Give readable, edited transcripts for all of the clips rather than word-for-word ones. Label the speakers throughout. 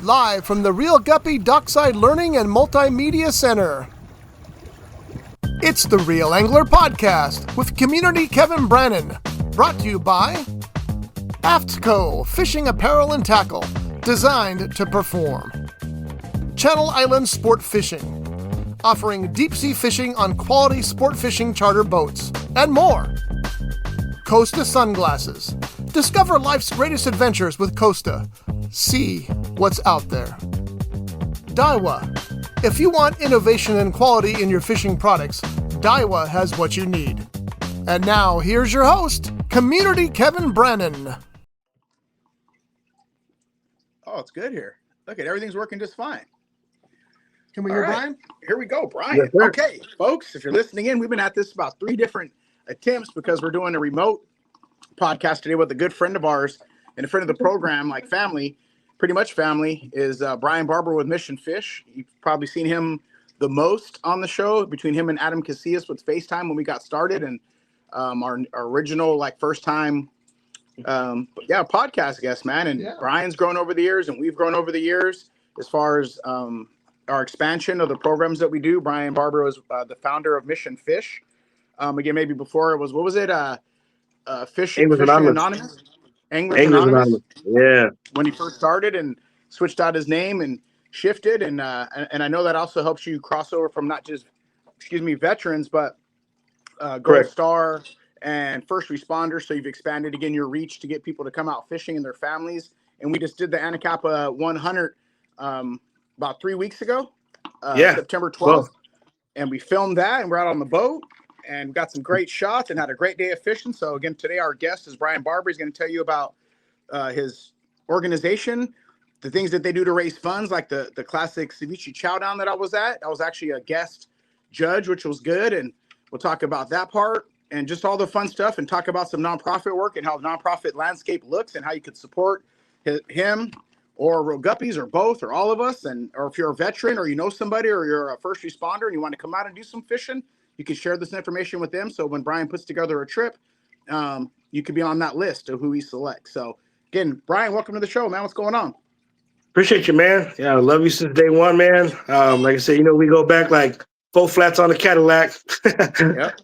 Speaker 1: live from the Real Guppy Dockside Learning and Multimedia Center. It's the Real Angler Podcast with community Kevin Brannon, brought to you by AFTCO Fishing Apparel and Tackle, designed to perform. Channel Islands Sport Fishing, offering deep-sea fishing on quality sport fishing charter boats, and more. Costa Sunglasses. Discover life's greatest adventures with Costa. See what's out there. Daiwa. If you want innovation and quality in your fishing products, Daiwa has what you need. And now, here's your host, Community Kevin Brannon.
Speaker 2: Oh, it's good here. Look at everything's working just fine.
Speaker 1: Can we hear Brian?
Speaker 2: Here we go, Brian.
Speaker 3: Yes,
Speaker 2: okay, folks, if you're listening in, we've been at this about 3 different attempts because we're doing a remote podcast today with a good friend of ours and a friend of the program, like family, pretty much family, is Brian Barber with Mission Fish. You've probably seen him the most on the show between him and Adam Casillas with FaceTime when we got started, and our original first time podcast guest, man. And Brian's grown over the years and we've grown over the years as far as our expansion of the programs that we do. Brian Barber was the founder of Mission Fish. Again, maybe before it was, what was it? Fishing Anonymous. Anglers Anonymous.
Speaker 3: Yeah.
Speaker 2: When he first started and switched out his name and shifted. And I know that also helps you cross over from not just, veterans, but Gold Star and first responders. So you've expanded again your reach to get people to come out fishing and their families. And we just did the Anacapa 100 about 3 weeks ago, September 12th. Well, and we filmed that and we're out on the boat and got some great shots and had a great day of fishing. So again, today our guest is Brian Barber. He's going to tell you about his organization, the things that they do to raise funds, like the classic ceviche chow down that I was at. I was actually a guest judge, which was good. And we'll talk about that part and just all the fun stuff and talk about some nonprofit work and how the nonprofit landscape looks and how you could support him or Real Guppies or both or all of us. Or if you're a veteran or you know somebody or you're a first responder and you want to come out and do some fishing, you can share this information with them. So when Brian puts together a trip, you could be on that list of who he selects. So again, Brian, welcome to the show, man. What's going on?
Speaker 3: Appreciate you, man. Yeah, I love you since day one, man. Like I said, we go back like 4 flats on the Cadillac.
Speaker 2: Yep.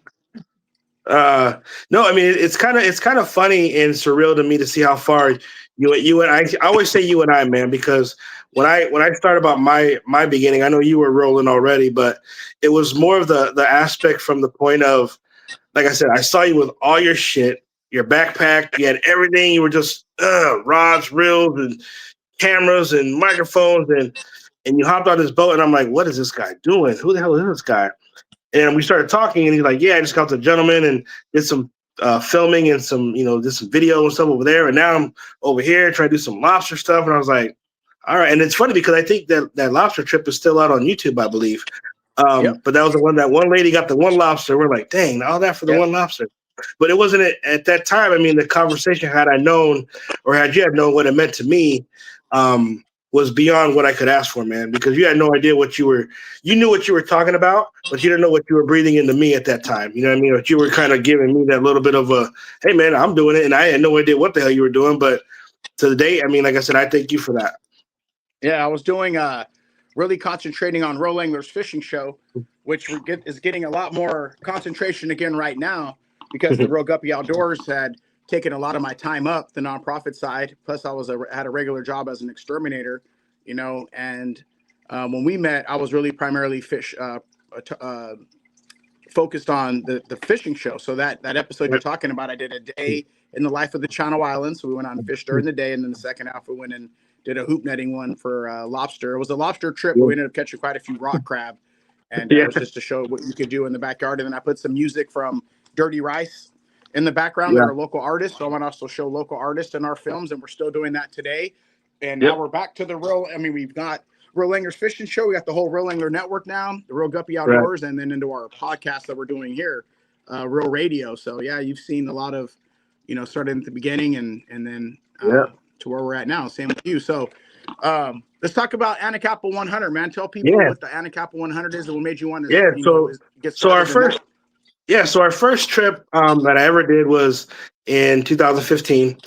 Speaker 3: No, I mean it's kind of funny and surreal to me to see how far you and I always say you and I, man, because when I started about my beginning, I know you were rolling already, but it was more of the aspect from the point of, like I said, I saw you with all your shit, your backpack, you had everything. You were just rods, reels, and cameras and microphones, and you hopped on this boat, and I'm like, what is this guy doing? Who the hell is this guy? And we started talking, and he's like, yeah, I just got the gentleman and did some filming and some, did some video and stuff over there. And now I'm over here trying to do some lobster stuff. And I was like, all right. And it's funny because I think that lobster trip is still out on YouTube, I believe. But that was the one, that one lady got the one lobster. We're like, dang, all that for the one lobster. But it wasn't at that time. I mean, the conversation, had I known or had you had known what it meant to me, was beyond what I could ask for, man, because you had no idea you knew what you were talking about, but you didn't know what you were breathing into me at that time. You know what I mean? But you were kind of giving me that little bit of a, hey man, I'm doing it. And I had no idea what the hell you were doing, but to the day, I mean, like I said, I thank you for that. Yeah.
Speaker 2: I was doing, really concentrating on Real Anglers Fishing Show, which is getting a lot more concentration again right now because the Real Guppy Outdoors had taken a lot of my time up the nonprofit side. Plus I had a regular job as an exterminator, and when we met, I was really primarily focused on the fishing show. So that episode you're talking about, I did a day in the life of the Channel Islands. So we went out and fished during the day. And then the second half we went and did a hoop netting one for lobster. It was a lobster trip, but we ended up catching quite a few rock crab. And it was just to show what you could do in the backyard. And then I put some music from Dirty Rice in the background. They're a local artist. So I want to also show local artists in our films, and we're still doing that today. And now we're back to we've got Real Anglers Fishing Show. We got the whole Real Angler Network now, the Real Guppy Outdoors, and then into our podcast that we're doing here, Real Radio. So yeah, you've seen a lot of, started at the beginning and then to where we're at now. Same with you. So let's talk about Anacapa 100, man. Tell people what the Anacapa 100 is and what made you want to get started.
Speaker 3: So our first trip that I ever did was in 2015.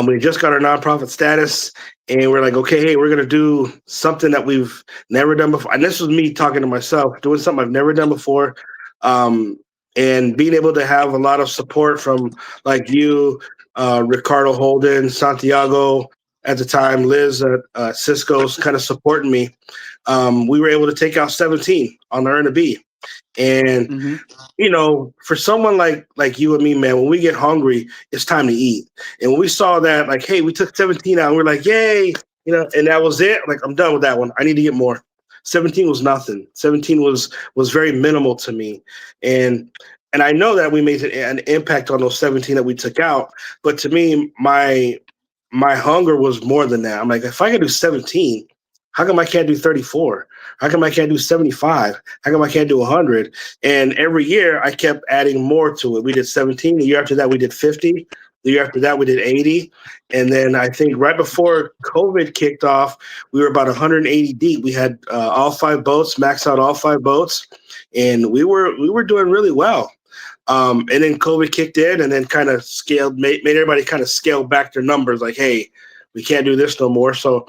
Speaker 3: We just got our nonprofit status, and we're like, okay, hey, we're going to do something that we've never done before. And this was me talking to myself, doing something I've never done before. And being able to have a lot of support from like you, Ricardo Holden, Santiago at the time, Liz at Cisco's kind of supporting me. We were able to take out 17 on the Earn a B. And
Speaker 2: Mm-hmm.
Speaker 3: For someone like you and me, man, when we get hungry, it's time to eat. And when we saw that, like, hey, we took 17 out, and we're like, yay, and that was it. Like, I'm done with that one. I need to get more. 17 was nothing. 17 was very minimal to me. And I know that we made an impact on those 17 that we took out. But to me, my hunger was more than that. I'm like, if I can do 17, how come I can't do 34? How come I can't do 75? How come I can't do 100? And every year I kept adding more to it. We did 17. The year after that, we did 50. The year after that, we did 80. And then I think right before COVID kicked off, we were about 180 deep. We had all 5 boats, maxed out all 5 boats, and we were doing really well. And then COVID kicked in and then kind of made everybody kind of scale back their numbers like, hey, we can't do this no more. So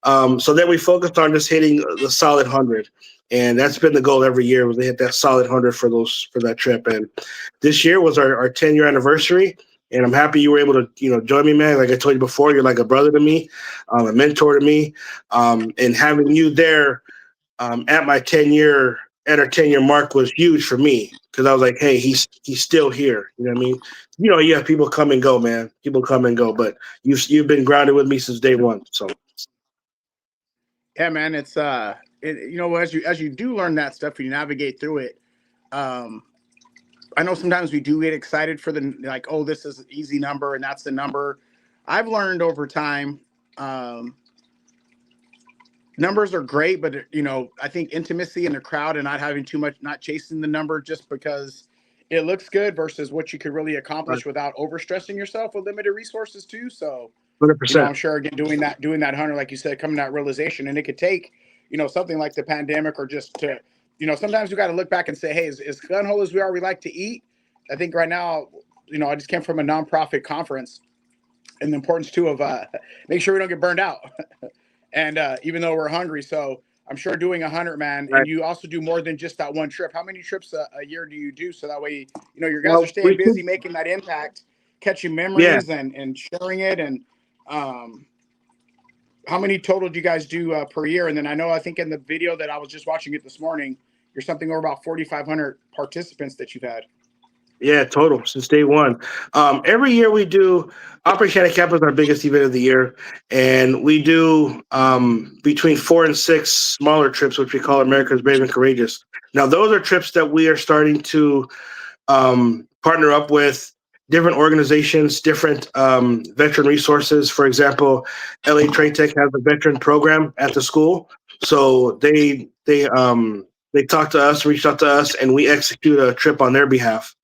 Speaker 3: then we focused on just hitting the solid 100. And that's been the goal every year, was to hit that solid 100 for that trip. And this year was our 10-year anniversary. And I'm happy you were able to, join me, man. Like I told you before, you're like a brother to me, a mentor to me. And having you there at our 10-year mark was huge for me, because I was like, hey, he's still here. You know what I mean? You have people come and go, man. People come and go, but you've been grounded with me since day one. So
Speaker 2: yeah, man, it's as you do learn that stuff and you navigate through it, I know sometimes we do get excited for oh, this is an easy number and that's the number. I've learned over time, numbers are great, but I think intimacy in the crowd and not having too much, not chasing the number just because it looks good versus what you could really accomplish without overstressing yourself with limited resources too. So
Speaker 3: 100%.
Speaker 2: I'm sure again doing that 100, like you said, coming to that realization, and it could take something like the pandemic, or just to sometimes we got to look back and say, hey, as gun hole as we are, we like to eat. I think right now, I just came from a nonprofit conference, and the importance too of make sure we don't get burned out. And even though we're hungry, so I'm sure doing 100, man.
Speaker 3: Right.
Speaker 2: And you also do more than just that one trip. How many trips a year do you do? So that way, your guys
Speaker 3: Well,
Speaker 2: are staying busy, making that impact, catching memories, and sharing it. And how many total do you guys do per year? And then I think in the video that I was just watching it this morning, you're something over about 4,500 participants that you've had.
Speaker 3: Yeah, total since day one. Every year we do Operation Handicap is our biggest event of the year, and we do between 4 and 6 smaller trips, which we call America's Brave and Courageous. Now, those are trips that we are starting to partner up with different organizations, different veteran resources. For example, LA Trade Tech has a veteran program at the school, so they talk to us, reach out to us, and we execute a trip on their behalf.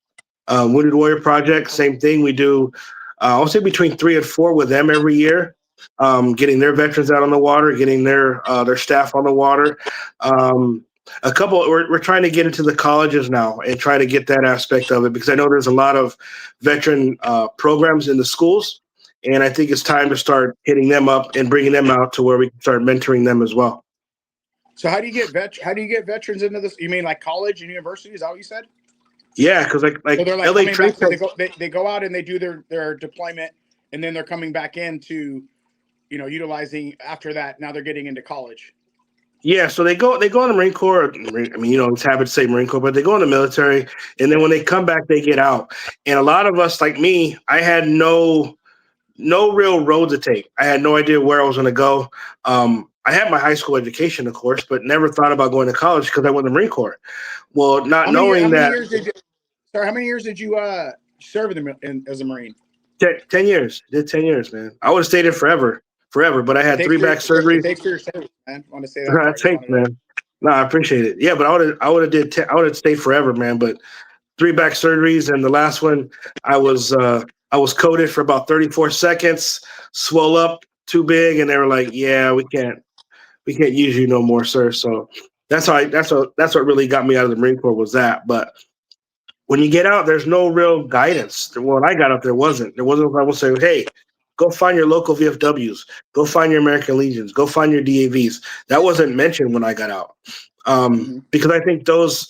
Speaker 3: Wounded Warrior Project, same thing. We do, I'll say between 3 and 4 with them every year, getting their veterans out on the water, getting their staff on the water. A couple, we're trying to get into the colleges now and try to get that aspect of it, because I know there's a lot of veteran programs in the schools, and I think it's time to start hitting them up and bringing them out to where we can start mentoring them as well.
Speaker 2: So how do you get veterans into this? You mean like college and university? Is that what you said?
Speaker 3: Yeah, because like
Speaker 2: so they're
Speaker 3: LA Trade Tech,
Speaker 2: they go out and they do their deployment, and then they're coming back into, utilizing after that. Now they're getting into college.
Speaker 3: Yeah, so they go in the Marine Corps. I mean, it's habit to say Marine Corps, but they go in the military, and then when they come back, they get out. And a lot of us, like me, I had no real road to take. I had no idea where I was going to go. I had my high school education, of course, but never thought about going to college because I went in the Marine Corps. Well, how
Speaker 2: many years did you serve as a Marine?
Speaker 3: 10 years. Did 10 years, man. I would have stayed in forever. But I had 3 back surgeries.
Speaker 2: Thanks for your service, man. I want to say that.
Speaker 3: Thanks, man. No, I appreciate it. Yeah, but I would have stayed forever, man. But 3 back surgeries, and the last one, I was coded for about 34 seconds, swole up too big, and they were like, "Yeah, we can't use you no more, sir." So that's what really got me out of the Marine Corps, was that. But when you get out, there's no real guidance. When I got out, there wasn't. I would say, "Hey, Go find your local VFWs. Go find your American Legions. Go find your DAVs. That wasn't mentioned when I got out, because I think those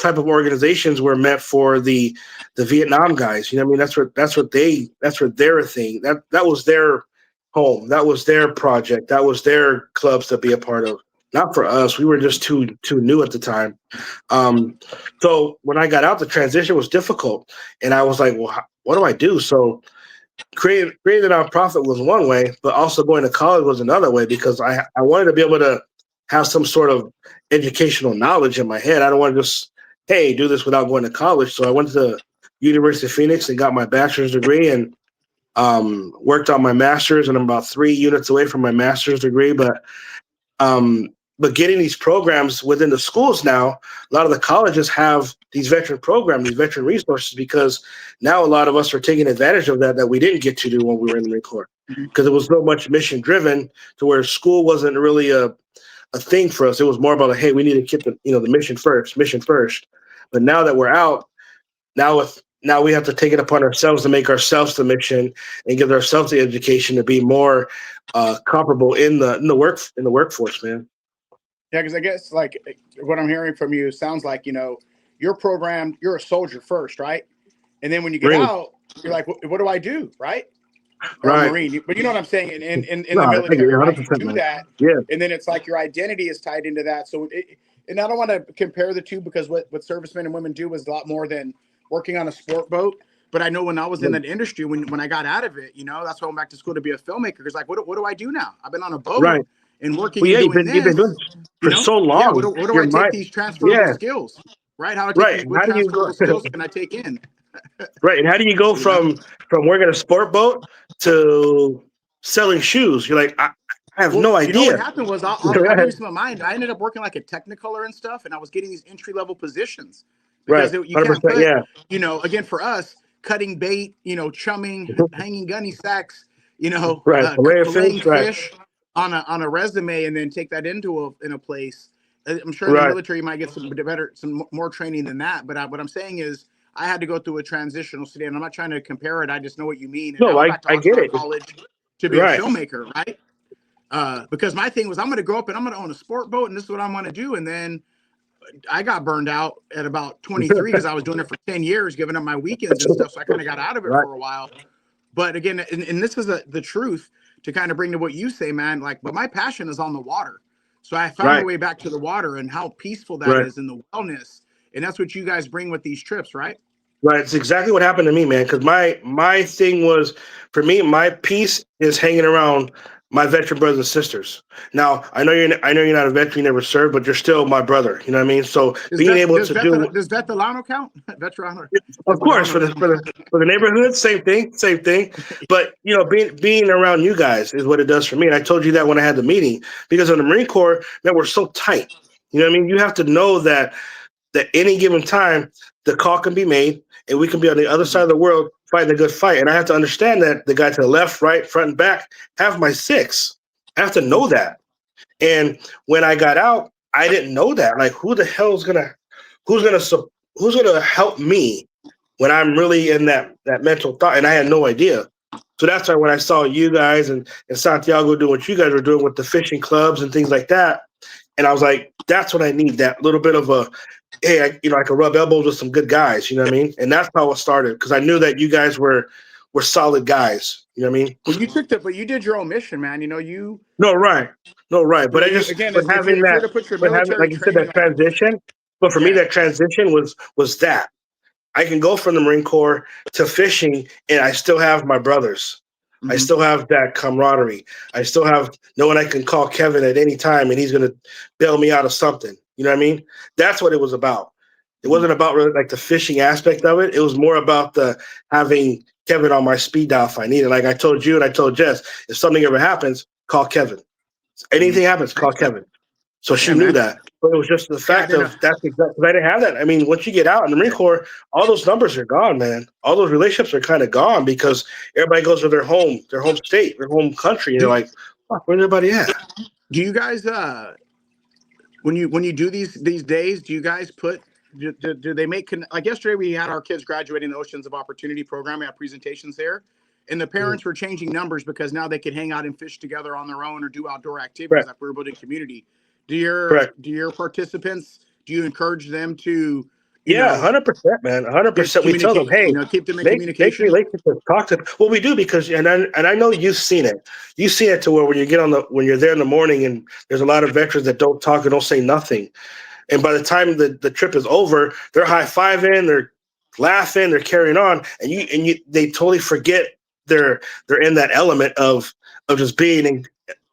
Speaker 3: type of organizations were meant for the Vietnam guys. You know what I mean? That's what their thing. That was their home. That was their project. That was their clubs to be a part of. Not for us. We were just too new at the time. So when I got out, the transition was difficult, and I was like, well, what do I do? So creating a nonprofit was one way, but also going to college was another way, because I wanted to be able to have some sort of educational knowledge in my head. I don't want to just, hey, do this without going to college. So I went to University of Phoenix and got my bachelor's degree, and worked on my master's, and I'm about 3 units away from my master's degree. But getting these programs within the schools now, a lot of the colleges have these veteran programs, these veteran resources, because now a lot of us are taking advantage of that we didn't get to do when we were in the Marine Corps, because it was so much mission driven to where school wasn't really a thing for us. It was more about, hey, we need to keep the mission first. But now that we're out, now we have to take it upon ourselves to make ourselves the mission and give ourselves the education to be more comparable in the workforce, man.
Speaker 2: Yeah, because I guess like what I'm hearing from you sounds like, you're programmed, you're a soldier first, right? And then when you get
Speaker 3: Marine.
Speaker 2: out, you're like, what do I do, right? Or
Speaker 3: Right.
Speaker 2: Marine, but you know what I'm saying? In
Speaker 3: No,
Speaker 2: the military, right? You
Speaker 3: 100%,
Speaker 2: do
Speaker 3: man.
Speaker 2: that,
Speaker 3: Yeah.
Speaker 2: and then it's like your identity is tied into that. So, and I don't want to compare the two, because what servicemen and women do is a lot more than working on a sport boat. But I know when I was in that industry, when I got out of it, that's why I went back to school to be a filmmaker. Because like, what do I do now? I've been on a boat.
Speaker 3: Right.
Speaker 2: And working
Speaker 3: Well, yeah,
Speaker 2: and
Speaker 3: you've
Speaker 2: doing
Speaker 3: been doing
Speaker 2: this,
Speaker 3: it for so long.
Speaker 2: yeah. What do
Speaker 3: Your
Speaker 2: I take
Speaker 3: mind,
Speaker 2: these transferable
Speaker 3: yeah,
Speaker 2: skills, right? How do I take
Speaker 3: right.
Speaker 2: these?
Speaker 3: And
Speaker 2: What
Speaker 3: how do you go?
Speaker 2: transferable skills can I take in?
Speaker 3: Right, and how do you go
Speaker 2: You know?
Speaker 3: from working a sport boat to selling shoes? You're like, I have
Speaker 2: Well,
Speaker 3: no
Speaker 2: what
Speaker 3: idea.
Speaker 2: happened was I'll give you some of mine. I ended up working like a Technicolor and stuff, and I was getting these entry level positions
Speaker 3: Right,
Speaker 2: because you can't
Speaker 3: 100%.
Speaker 2: put,
Speaker 3: Yeah,
Speaker 2: again for us, cutting bait, chumming, hanging gunny sacks,
Speaker 3: right. Fillet of
Speaker 2: filleting
Speaker 3: fish. Right,
Speaker 2: on a resume, and then take that into a place. I'm sure in the
Speaker 3: right.
Speaker 2: military you might get some more training than that. But what I'm saying is I had to go through a transitional state, and I'm not trying to compare it. I just know what you mean. And I
Speaker 3: No,
Speaker 2: went
Speaker 3: I
Speaker 2: back to
Speaker 3: get
Speaker 2: Oxnard
Speaker 3: it.
Speaker 2: College to be a
Speaker 3: Right.
Speaker 2: filmmaker, right? Because my thing was I'm going to grow up and I'm going to own a sport boat, and this is what I'm going to do. And then I got burned out at about 23 because I was doing it for 10 years, giving up my weekends and stuff. So I kind of got out of it
Speaker 3: Right.
Speaker 2: for a while. But again, and this is the truth to kind of bring to what you say, man. Like, but my passion is on the water. So I found my
Speaker 3: Right.
Speaker 2: way back to the water and how peaceful that
Speaker 3: Right.
Speaker 2: is, and the wellness. And that's what you guys bring with these trips, right?
Speaker 3: Right. It's exactly what happened to me, man. Because my thing was, for me, my peace is hanging around my veteran brothers and sisters. Now, I know you're not a veteran, you never served, but you're still my brother. You know what I mean? So being able to do,
Speaker 2: does Veterano count? Veterano.
Speaker 3: of course, for the neighborhood, same thing. But being around you guys is what it does for me. And I told you that when I had the meeting, because in the Marine Corps, man, we're so tight. You know what I mean? You have to know that any given time the call can be made, and we can be on the other side of the world fighting a good fight. And I have to understand that the guy to the left, right, front, and back have my six. I have to know that. And when I got out, I didn't know that. Like, who's gonna help me when I'm really in that mental thought? And I had no idea. So that's why when I saw you guys and Santiago doing what you guys were doing with the fishing clubs and things like that, and I was like, that's what I need, that little bit of a, hey, I can rub elbows with some good guys, you know what I mean? And that's how it started, because I knew that you guys were solid guys, you know what I mean?
Speaker 2: Well, you did your own mission, man. You.
Speaker 3: No, right. But
Speaker 2: Again,
Speaker 3: but
Speaker 2: if you
Speaker 3: having
Speaker 2: were
Speaker 3: that,
Speaker 2: to put your
Speaker 3: but having,
Speaker 2: military
Speaker 3: like you said,
Speaker 2: training
Speaker 3: that transition. But for me, that transition was that I can go from the Marine Corps to fishing, and I still have my brothers. I still have that camaraderie. I still have knowing I can call Kevin at any time, and he's going to bail me out of something. You know what I mean? That's what it was about. It wasn't about really like the fishing aspect of it. It was more about the having Kevin on my speed dial if I need it. Like I told you and I told Jess, if something ever happens, call Kevin. Anything happens, call Kevin. So she knew that. But it was just the fact of that's exactly, because I didn't have that. I mean, once you get out in the Marine Corps, all those numbers are gone, man. All those relationships are kind of gone because everybody goes to their home state, their home country, and you're like, fuck, where's everybody at?
Speaker 2: Do you guys when you do these days, do you guys do they make like yesterday we had our kids graduating the Oceans of Opportunity program. We had presentations there. and the parents were changing numbers because now they could hang out and fish together on their own or do outdoor activities.
Speaker 3: Correct.
Speaker 2: Like we're building community.
Speaker 3: Correct.
Speaker 2: Do your participants, do you encourage them to,
Speaker 3: Yeah, 100%, man, 100%. We tell them,
Speaker 2: communicate,
Speaker 3: hey,
Speaker 2: keep them in
Speaker 3: make
Speaker 2: communication?
Speaker 3: relationships, talk to them. Well, we do because, and I know you've seen it. You've seen it to where when you're there in the morning and there's a lot of veterans that don't talk and don't say nothing. And by the time the trip is over, they're high-fiving, they're laughing, they're carrying on, and they totally forget they're in that element of just being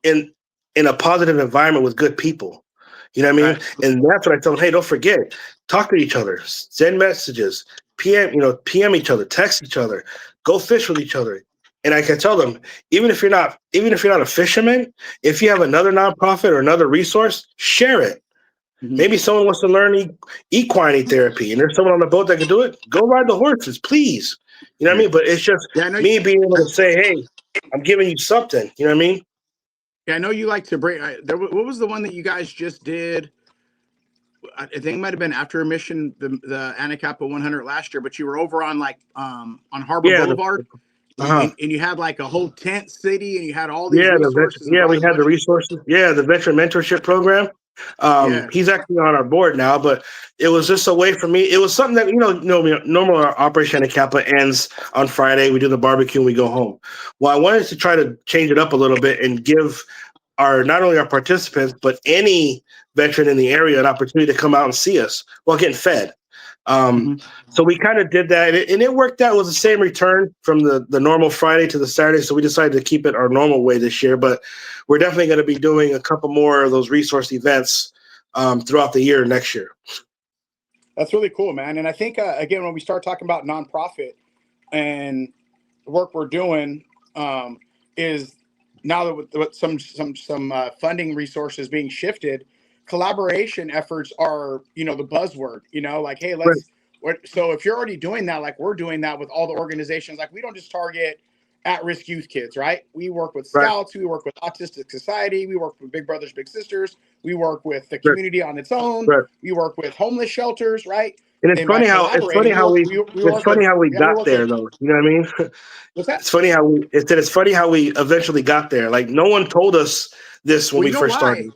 Speaker 3: in a positive environment with good people. You know what I mean?
Speaker 2: Right.
Speaker 3: And that's what I tell them. Hey, don't forget, talk to each other, send messages, PM each other, text each other, go fish with each other. And I can tell them, even if you're not a fisherman, if you have another nonprofit or another resource, share it.
Speaker 2: Mm-hmm.
Speaker 3: Maybe someone wants to learn equine therapy, and there's someone on the boat that can do it. Go ride the horses, please. You know what I mean? But it's just me being able to say, "Hey, I'm giving you something." You know what I mean?
Speaker 2: Yeah, I know you like to break. What was the one that you guys just did? I think it might have been after a mission, the Anacapa 100 last year. But you were over on on Harbor Boulevard, and you had like a whole tent city, and you had all these resources.
Speaker 3: We had the resources. Yeah, the veteran mentorship program. He's actually on our board now, but it was just a way for me. It was something that normal Operation Anacapa ends on Friday. We do the barbecue and we go home. Well, I wanted to try to change it up a little bit and give not only our participants but any veteran in the area an opportunity to come out and see us while getting fed. So we kind of did that, and it worked out. It was the same return from the normal Friday to the Saturday, so we decided to keep it our normal way this year. But we're definitely going to be doing a couple more of those resource events throughout the year next year.
Speaker 2: That's really cool, man. And I think again, when we start talking about nonprofit and the work we're doing, is now that with some funding resources being shifted, collaboration efforts are the buzzword. Like, hey, let's. Right. So if you're already doing that, like we're doing that with all the organizations, like we don't just target at-risk youth kids, right? We work with Scouts, we work with Autistic Society, we work with Big Brothers Big Sisters, we work with the community on its own, we work with homeless shelters, right?
Speaker 3: And it's funny how we got there, though. You know what I mean?
Speaker 2: What's that?
Speaker 3: It's funny how we eventually got there. Like no one told us this when we first started.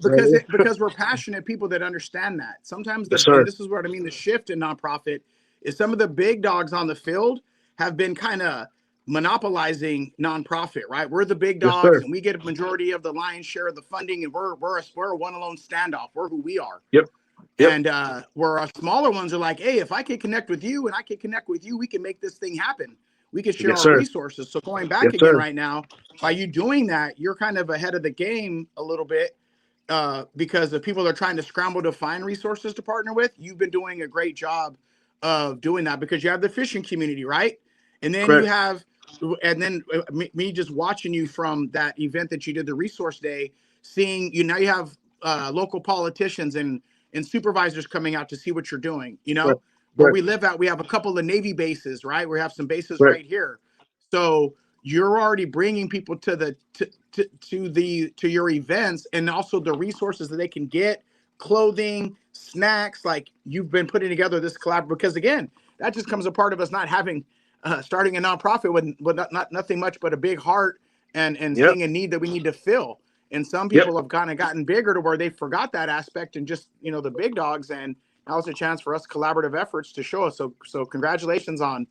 Speaker 2: Because we're passionate people that understand that. Sometimes and this is what I mean. The shift in nonprofit is some of the big dogs on the field have been kind of monopolizing nonprofit, right? We're the big dogs, and we get a majority of the lion's share of the funding, and we're a one alone standoff. We're who we are.
Speaker 3: Yep.
Speaker 2: And where our smaller ones are like, hey, if I can connect with you and I can connect with you, we can make this thing happen. We can share our resources. So going back again right now, by you doing that, you're kind of ahead of the game a little bit because the people are trying to scramble to find resources to partner with. You've been doing a great job of doing that because you have the fishing community, right? And then you have, and then me just watching you from that event that you did, the resource day, seeing now you have local politicians and supervisors coming out to see what you're doing, where we live at, we have a couple of Navy bases, right? We have some bases right here. So you're already bringing people to your events, and also the resources that they can get, clothing, snacks. Like you've been putting together this collab, because again, that just comes a part of us not having starting a nonprofit with nothing much but a big heart and seeing a need that we need to fill. And some people have kind of gotten bigger to where they forgot that aspect and just, the big dogs. And now it's a chance for us collaborative efforts to show us. So congratulations on,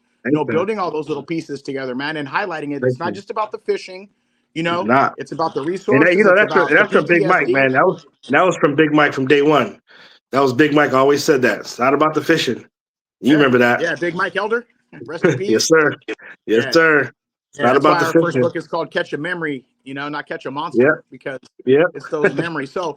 Speaker 2: building all those little pieces together, man, and highlighting it. It's not just about the fishing, it's about the resources.
Speaker 3: That's from Big Mike, man. That was from Big Mike from day one. That was Big Mike always said that. It's not about the fishing. You remember that.
Speaker 2: Yeah, Big Mike Elder. Rest in peace.
Speaker 3: Yes, sir. Yes, sir. It's not about the fishing.
Speaker 2: Our first book is called Catch a Memory, not Catch a Monster, because it's those memories. So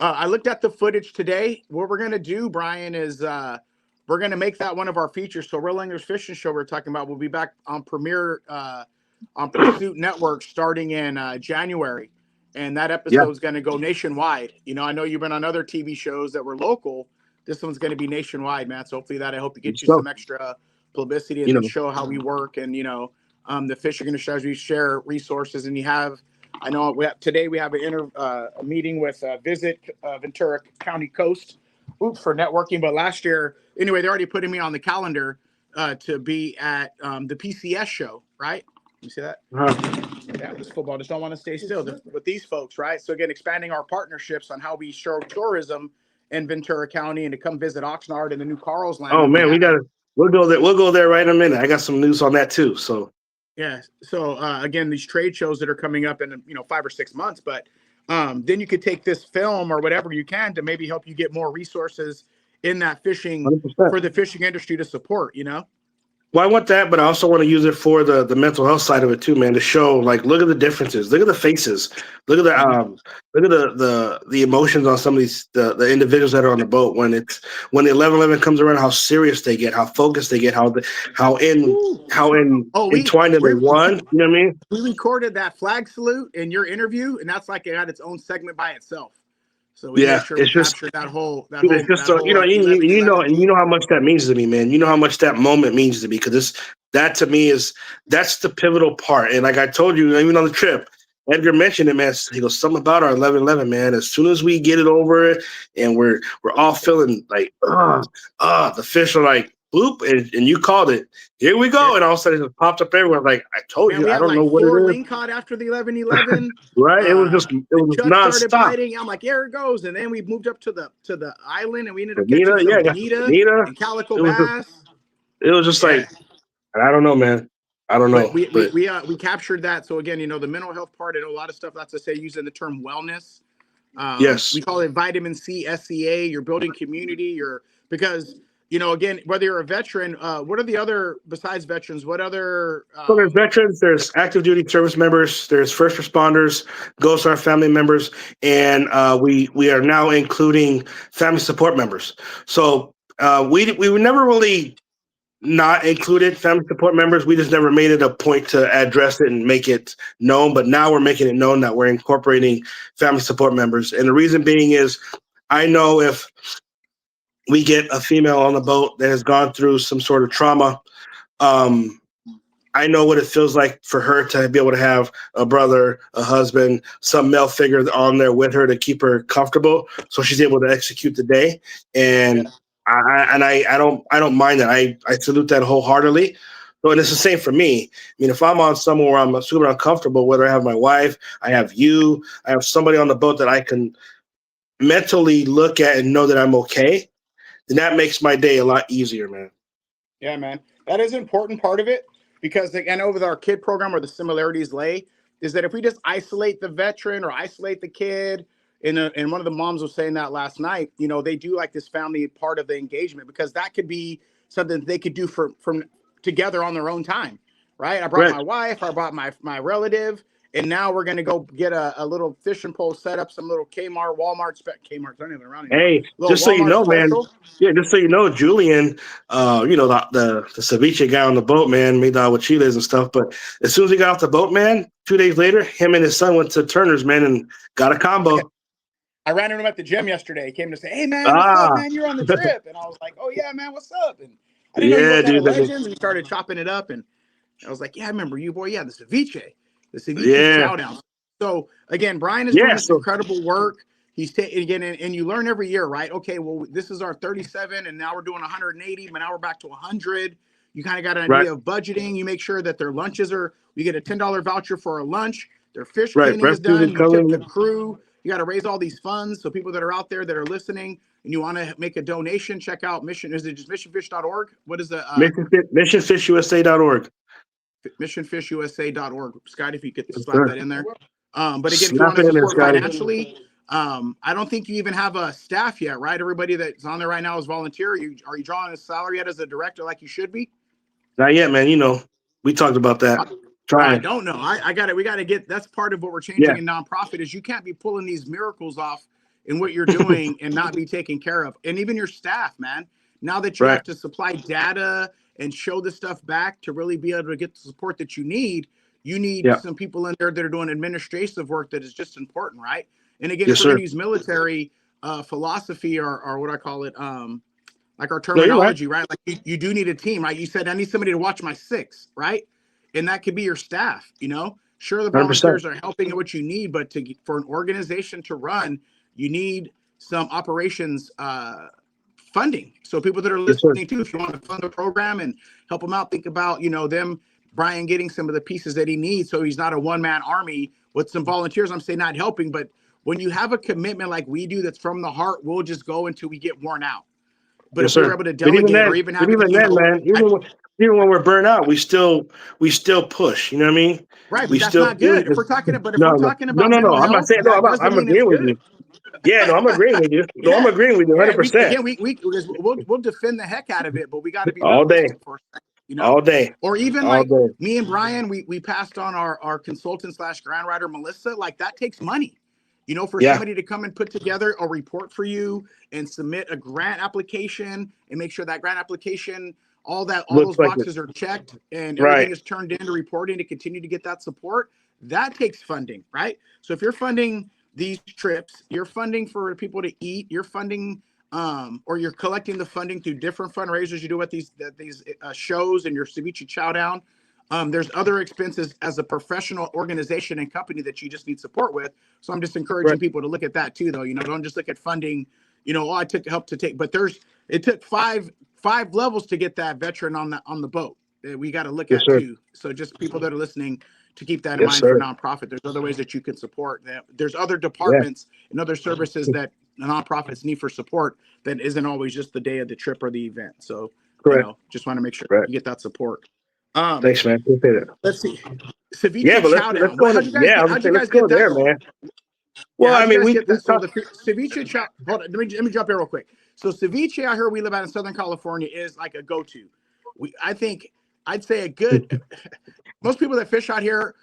Speaker 2: I looked at the footage today. What we're going to do, Brian, is we're going to make that one of our features. So Real Anglers Fishing Show we're talking about will be back on Premiere on Pursuit Network starting in January. And that episode is going to go nationwide. I know you've been on other TV shows that were local. This one's going to be nationwide, man. So hopefully I hope to get you some extra publicity and then show how we work. And, the fish are going to share resources. And today we have a meeting with Visit Ventura County Coast for networking. But last year, anyway, they're already putting me on the calendar to be at the PCS show, right? You see that?
Speaker 3: Uh-huh.
Speaker 2: Yeah, this football just don't want to stay still with these folks, right? So again, expanding our partnerships on how we show tourism in Ventura County and to come visit Oxnard and the new Carl's Land.
Speaker 3: Oh man, we'll go there. We'll go there right in a minute. I got some news on that too. So
Speaker 2: yeah. So again, these trade shows that are coming up in 5 or 6 months, but then you could take this film or whatever you can to maybe help you get more resources in that fishing
Speaker 3: 100%.
Speaker 2: for the fishing industry to support.
Speaker 3: Well, I want that, but I also want to use it for the mental health side of it too, man. To show, like, look at the differences, look at the faces, look at the emotions on some of these the individuals that are on the boat when the 11/11 comes around, how serious they get, how focused they get, how entwined they won. You know what I mean?
Speaker 2: We recorded that flag salute in your interview, and that's like it had its own segment by itself. So we made sure we captured that whole.
Speaker 3: It's just you know how much that means to me, man. You know how much that moment means to me, because that to me that's the pivotal part. And like I told you, even on the trip, Edgar mentioned it, man. He goes, something about our 11/11, man. As soon as we get it over and we're all feeling like the fish are like boop, and you called it. Here we go, and all of a sudden it popped up everywhere. Like I told you, I don't know what it is.
Speaker 2: Ling caught after the 11/11.
Speaker 3: Right? It was just nonstop.
Speaker 2: Started biting. I'm like, here it goes, and then we moved up to the island, and we ended up catching some bonita and calico bass.
Speaker 3: It was just like, I don't know, man. I don't know.
Speaker 2: We captured that. So again, the mental health part, and a lot of stuff. That's to say, using the term wellness.
Speaker 3: Yes,
Speaker 2: we call it vitamin C, SCA. You're building community. Because again, whether you're a veteran, what are the other besides veterans? What other?
Speaker 3: So there's veterans, there's active duty service members, there's first responders, Ghost Star family members, and we are now including family support members. So we were never really not included family support members. We just never made it a point to address it and make it known. But now we're making it known that we're incorporating family support members. And the reason being is, I know if we get a female on the boat that has gone through some sort of trauma, I know what it feels like for her to be able to have a brother, a husband, some male figure on there with her to keep her comfortable, so she's able to execute the day. And I don't mind that. I salute that wholeheartedly. So, and it's the same for me. I mean, if I'm on somewhere where I'm super uncomfortable, whether I have my wife, I have you, I have somebody on the boat that I can mentally look at and know that I'm okay, then that makes my day a lot easier, man.
Speaker 2: Yeah, man. That is an important part of it, because I know with our kid program where the similarities lay is that if we just isolate the veteran or isolate the kid, and one of the moms was saying that last night, they do like this family part of the engagement, because that could be something they could do from together on their own time, right? I brought my wife, I brought my relative, and now we're going to go get a little fishing pole set up, some little Kmart, Walmart Kmart's not even around anymore.
Speaker 3: Hey, just so you know, man. Yeah, just so you know, Julian, the ceviche guy on the boat, man, made out with chiles and stuff. But as soon as he got off the boat, man, 2 days later, him and his son went to Turner's, man, and got a combo.
Speaker 2: I ran into him at the gym yesterday. He came to say, "Hey, man, what's up, man? You're on the trip." And I was like, "Oh, yeah, man, what's up?" And I didn't know you were dude, Legends. And we started chopping it up. And I was like, "Yeah, I remember you, boy. Yeah, the ceviche shout out." So, again, Brian is doing this incredible work. He's again, and you learn every year, right? Okay, well, this is our 37, and now we're doing 180, but now we're back to 100. You kind of got an idea of budgeting. You make sure that their lunches you get a $10 voucher for a lunch. Their fish cleaning is done. You tip the crew. You got to raise all these funds. So people that are out there that are listening and you want to make a donation, check out Is it just missionfish.org? What is the
Speaker 3: missionfishusa.org?
Speaker 2: Missionfishusa.org. Scott, if you could slap that in there. But again, if you want to support financially, I don't think you even have a staff yet, right? Everybody that's on there right now is volunteer. Are you drawing a salary yet as a director like you should be?
Speaker 3: Not yet, man. We talked about that.
Speaker 2: I don't know. I got it. We got to get. That's part of what we're changing in nonprofit is you can't be pulling these miracles off in what you're doing and not be taken care of. And even your staff, man. Now that you have to supply data and show this stuff back to really be able to get the support that you need some people in there that are doing administrative work that is just important, right? And again, if we're going to use military philosophy or what I call it, like our terminology, right? Like you do need a team, right? You said I need somebody to watch my six, right? And that could be your staff, Sure, the volunteers 100%. Are helping in what you need, but for an organization to run, you need some operations funding. So people that are listening too, if you want to fund the program and help them out, think about, them Brian getting some of the pieces that he needs, so he's not a one-man army with some volunteers. I'm saying not helping, but when you have a commitment like we do that's from the heart, we'll just go until we get worn out. But
Speaker 3: Yes,
Speaker 2: if we were
Speaker 3: sir.
Speaker 2: able to
Speaker 3: But even
Speaker 2: delegate or
Speaker 3: then,
Speaker 2: even have, you know,
Speaker 3: man, even when we're burnt out, we still push. You know what I mean?
Speaker 2: right, but
Speaker 3: We
Speaker 2: that's
Speaker 3: still
Speaker 2: not
Speaker 3: do
Speaker 2: good.
Speaker 3: it.
Speaker 2: If we're talking, but if we're
Speaker 3: No, no,
Speaker 2: talking
Speaker 3: no,
Speaker 2: about
Speaker 3: no, no.
Speaker 2: mental
Speaker 3: I'm not
Speaker 2: health,
Speaker 3: saying no.
Speaker 2: that doesn't
Speaker 3: I'm
Speaker 2: mean it's
Speaker 3: agreeing with
Speaker 2: good.
Speaker 3: you. Yeah, no, I'm agreeing with you. No, I'm
Speaker 2: Yeah,
Speaker 3: agreeing with you
Speaker 2: yeah.
Speaker 3: 100%.
Speaker 2: We because we'll defend the heck out of it, but we got to be
Speaker 3: All day,
Speaker 2: realistic for a second, you know.
Speaker 3: all day,
Speaker 2: Or even
Speaker 3: all
Speaker 2: like
Speaker 3: day.
Speaker 2: me and Brian, we passed on our consultant slash grant writer Melissa. Like that takes money, you know, for
Speaker 3: Yeah,
Speaker 2: somebody to come and put together a report for you and submit a grant application and make sure that grant application, all
Speaker 3: looks
Speaker 2: those
Speaker 3: like it.
Speaker 2: boxes are checked and everything
Speaker 3: Right.
Speaker 2: is turned into reporting to continue to get that support. That takes funding, right? So if you're funding these trips, you're funding for people to eat, you're funding or you're collecting the funding through different fundraisers you do at these shows and your ceviche chow down. There's other expenses as a professional organization and company that you just need support with. So I'm just encouraging
Speaker 3: Right.
Speaker 2: people to look at that too, though. You know, don't just look at funding. You know, oh, I took help to take, but it took five levels to get that veteran on the boat. That we got to look
Speaker 3: Yes,
Speaker 2: at
Speaker 3: sir.
Speaker 2: too. So just people that are listening to keep that in
Speaker 3: Yes,
Speaker 2: mind for
Speaker 3: sir.
Speaker 2: nonprofit. There's other ways that you can support that. There's other
Speaker 3: Yeah.
Speaker 2: departments and other services that the nonprofits need for support that isn't always just the day of the trip or the event. So, you
Speaker 3: Correct.
Speaker 2: know, just want to make sure
Speaker 3: Right.
Speaker 2: you get that support. Um,
Speaker 3: Thanks, man. Appreciate it.
Speaker 2: let's see.
Speaker 3: Yeah,
Speaker 2: Ceviche
Speaker 3: but let's
Speaker 2: chow
Speaker 3: let's
Speaker 2: down.
Speaker 3: go.
Speaker 2: How'd you guys
Speaker 3: Yeah, I
Speaker 2: get?
Speaker 3: was gonna
Speaker 2: How'd
Speaker 3: say
Speaker 2: you
Speaker 3: let's
Speaker 2: guys
Speaker 3: go
Speaker 2: get that?
Speaker 3: there, man.
Speaker 2: Yeah,
Speaker 3: Well, I
Speaker 2: how'd you
Speaker 3: mean,
Speaker 2: guys get
Speaker 3: we
Speaker 2: that? So
Speaker 3: talked.
Speaker 2: the ceviche chow. Hold on, let me jump here real quick. So ceviche out here we live out in Southern California is like a go-to. I think I'd say a good. Most people that fish out here,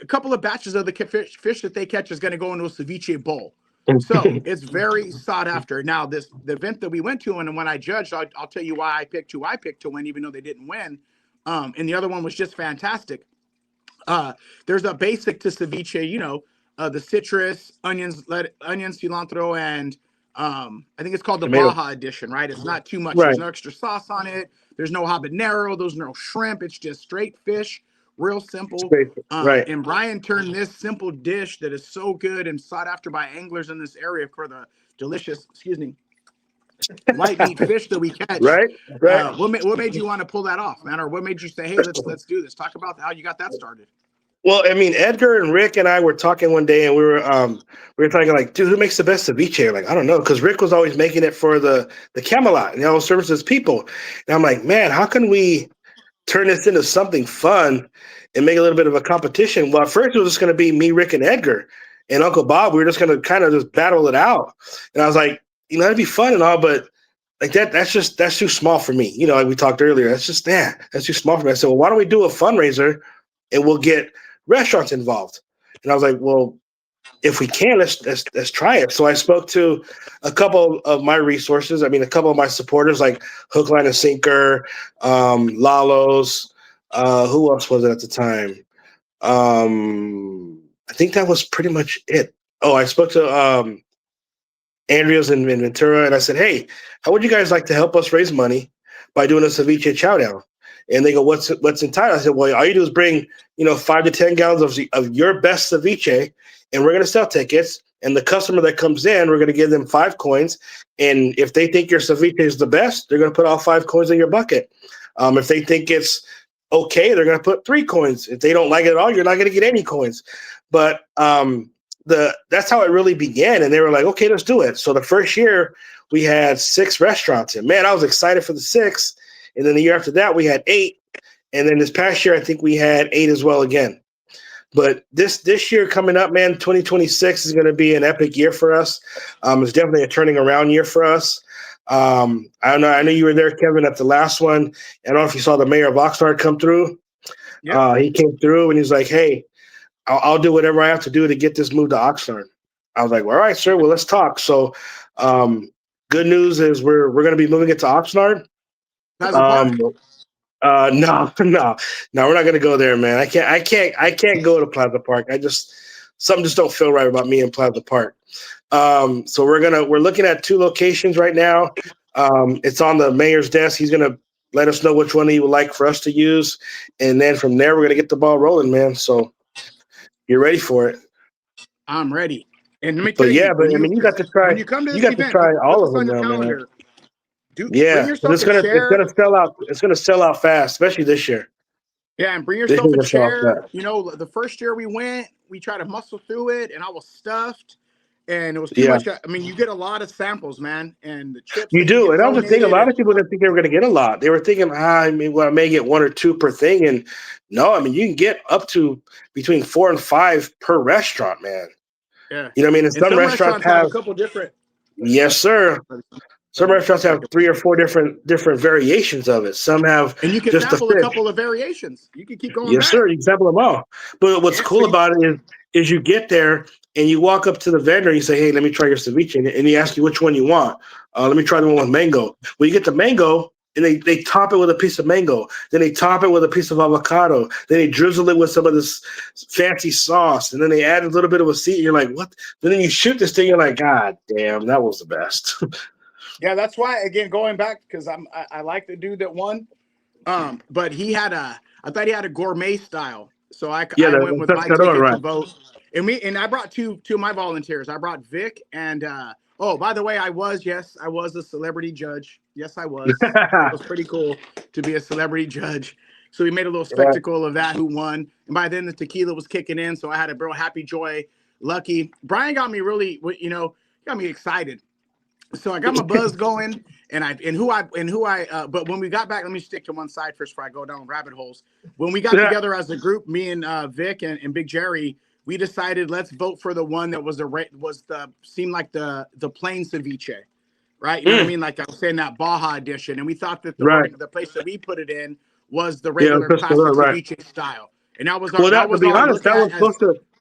Speaker 2: a couple of batches of the fish that they catch is going to go into a ceviche bowl. So it's very sought after. Now, the event that we went to, and when I judged, I'll tell you why I picked who I picked to win, even though they didn't win. And the other one was just fantastic. There's a basic to ceviche, you know, the citrus, onions, cilantro, and I think it's called the
Speaker 3: Tomato.
Speaker 2: Baja edition, right? It's not too much. There's
Speaker 3: Right.
Speaker 2: no extra sauce on it. There's no habanero. There's no shrimp. It's just straight fish, real simple.
Speaker 3: Space. Right.
Speaker 2: And Brian turned this simple dish that is so good and sought after by anglers in this area for the delicious, excuse me, white meat fish that we catch.
Speaker 3: Right. Right.
Speaker 2: What made you want to pull that off, man? Or what made you say, hey, let's do this? Talk about how you got that started.
Speaker 3: Well, I mean, Edgar and Rick and I were talking one day, and we were talking like, dude, who makes the best ceviche? Like, I don't know, because Rick was always making it for the Camelot, you know, services people. And I'm like, man, how can we turn this into something fun and make a little bit of a competition? Well, at first it was just going to be me, Rick, and Edgar, and Uncle Bob. We were just going to kind of just battle it out. And I was like, you know, that'd be fun and all, but like that's too small for me. You know, like we talked earlier, that's too small for me. I said, well, why don't we do a fundraiser and we'll get restaurants involved? And I was like, well, if we can, let's try it. So I spoke to a couple of my resources. I mean, a couple of my supporters, like Hook, Line, and Sinker, Lalo's. Who else was it at the time? I think that was pretty much it. Oh, I spoke to Andrea's in Ventura, and I said, hey, how would you guys like to help us raise money by doing a ceviche chow down? And they go, what's entitled? I said, well, all you do is bring, 5 to 10 gallons of your best ceviche, and we're going to sell tickets. And the customer that comes in, we're going to give them 5 coins. And if they think your ceviche is the best, they're going to put all 5 coins in your bucket. If they think it's okay, they're going to put 3 coins. If they don't like it at all, you're not going to get any coins. But that's how it really began. And they were like, okay, let's do it. So the first year we had 6 restaurants, and man, I was excited for the 6. And then the year after that, we had 8. And then this past year, I think we had 8 as well again. But this year coming up, man, 2026 is going to be an epic year for us. It's definitely a turning around year for us. I don't know. I know you were there, Kevin, at the last one. I don't know if you saw the mayor of Oxnard come through.
Speaker 2: Yeah.
Speaker 3: He came through and he's like, hey, I'll do whatever I have to do to get this moved to Oxnard. I was like, well, all right, sir. Well, let's talk. So good news is we're going to be moving it to Oxnard.
Speaker 2: Plaza Park?
Speaker 3: No, we're not gonna go there, man. I can't go to Plaza Park. Something just don't feel right about me in Plaza Park. So we're looking at 2 locations right now. It's on the mayor's desk. He's gonna let us know which one he would like for us to use, and then from there we're gonna get the ball rolling, man. So you're ready for it.
Speaker 2: I'm ready. And let me tell
Speaker 3: But yeah,
Speaker 2: you,
Speaker 3: but I mean, you got to
Speaker 2: when
Speaker 3: try.
Speaker 2: you come to
Speaker 3: You
Speaker 2: this
Speaker 3: got to
Speaker 2: event,
Speaker 3: try
Speaker 2: put
Speaker 3: all of
Speaker 2: this on
Speaker 3: them
Speaker 2: your
Speaker 3: now, man.
Speaker 2: calendar. Bring
Speaker 3: Yeah, but
Speaker 2: yourself
Speaker 3: it's
Speaker 2: a
Speaker 3: gonna
Speaker 2: chair.
Speaker 3: sell out. It's gonna sell out fast, especially this year.
Speaker 2: Yeah, and bring
Speaker 3: They
Speaker 2: yourself
Speaker 3: think
Speaker 2: a
Speaker 3: that's all
Speaker 2: chair.
Speaker 3: that.
Speaker 2: You know, the first year we went, we tried to muscle through it, and I was stuffed, and it was too
Speaker 3: Yeah,
Speaker 2: much. I mean, you get a lot of samples, man, and the chips
Speaker 3: you
Speaker 2: that you
Speaker 3: do.
Speaker 2: get
Speaker 3: And that was the thing. A
Speaker 2: donated,
Speaker 3: lot
Speaker 2: and
Speaker 3: of people didn't think they were going to get a lot. They were thinking, I mean, well, I may get 1 or 2 per thing. And no, I mean, you can get up to between 4 and 5 per restaurant, man.
Speaker 2: yeah,
Speaker 3: You know what I mean? And
Speaker 2: and
Speaker 3: some
Speaker 2: some
Speaker 3: restaurants
Speaker 2: restaurants have a
Speaker 3: have,
Speaker 2: couple different.
Speaker 3: yes, sir. Some restaurants have 3 or 4 different variations of it. Some have
Speaker 2: And you can
Speaker 3: just the
Speaker 2: sample a
Speaker 3: fish.
Speaker 2: couple of variations. You can keep going
Speaker 3: Yes,
Speaker 2: back.
Speaker 3: sir. You sample them all. But what's
Speaker 2: Yeah, so
Speaker 3: cool about it is you get there and you walk up to the vendor and you say, "Hey, let me try your ceviche," and he asks you which one you want. Let me try the one with mango. Well, you get the mango and they top it with a piece of mango. Then they top it with a piece of avocado. Then they drizzle it with some of this fancy sauce, and then they add a little bit of a seed. You're like, what? Then you shoot this thing. You're like, God damn, that was the best.
Speaker 2: yeah, that's why again going back because I like the dude that won. But I thought he had a gourmet style. So
Speaker 3: Yeah,
Speaker 2: I went
Speaker 3: the
Speaker 2: with my
Speaker 3: pescador,
Speaker 2: ticket to
Speaker 3: right?
Speaker 2: vote. And I brought two of my volunteers. I brought Vic and oh, by the way, I was a celebrity judge. Yes, I was. It was pretty cool to be a celebrity judge. So we made a little
Speaker 3: Right.
Speaker 2: spectacle of that who won. And by then the tequila was kicking in, so I had a real happy joy. Lucky. Brian got me really, got me excited. So I got my buzz going, but when we got back, let me stick to one side first before I go down rabbit holes. When we got
Speaker 3: Yeah.
Speaker 2: together as a group, me and Vic and Big Jerry, we decided let's vote for the one that seemed like the plain ceviche, right? You know what I mean? Like I was saying, that Baja edition, and we thought that
Speaker 3: Right.
Speaker 2: the place that we put it in was the
Speaker 3: Yeah,
Speaker 2: regular classic
Speaker 3: pescador, right.
Speaker 2: ceviche style, and that was
Speaker 3: Well,
Speaker 2: that
Speaker 3: to
Speaker 2: was
Speaker 3: be
Speaker 2: our
Speaker 3: honest,
Speaker 2: look at as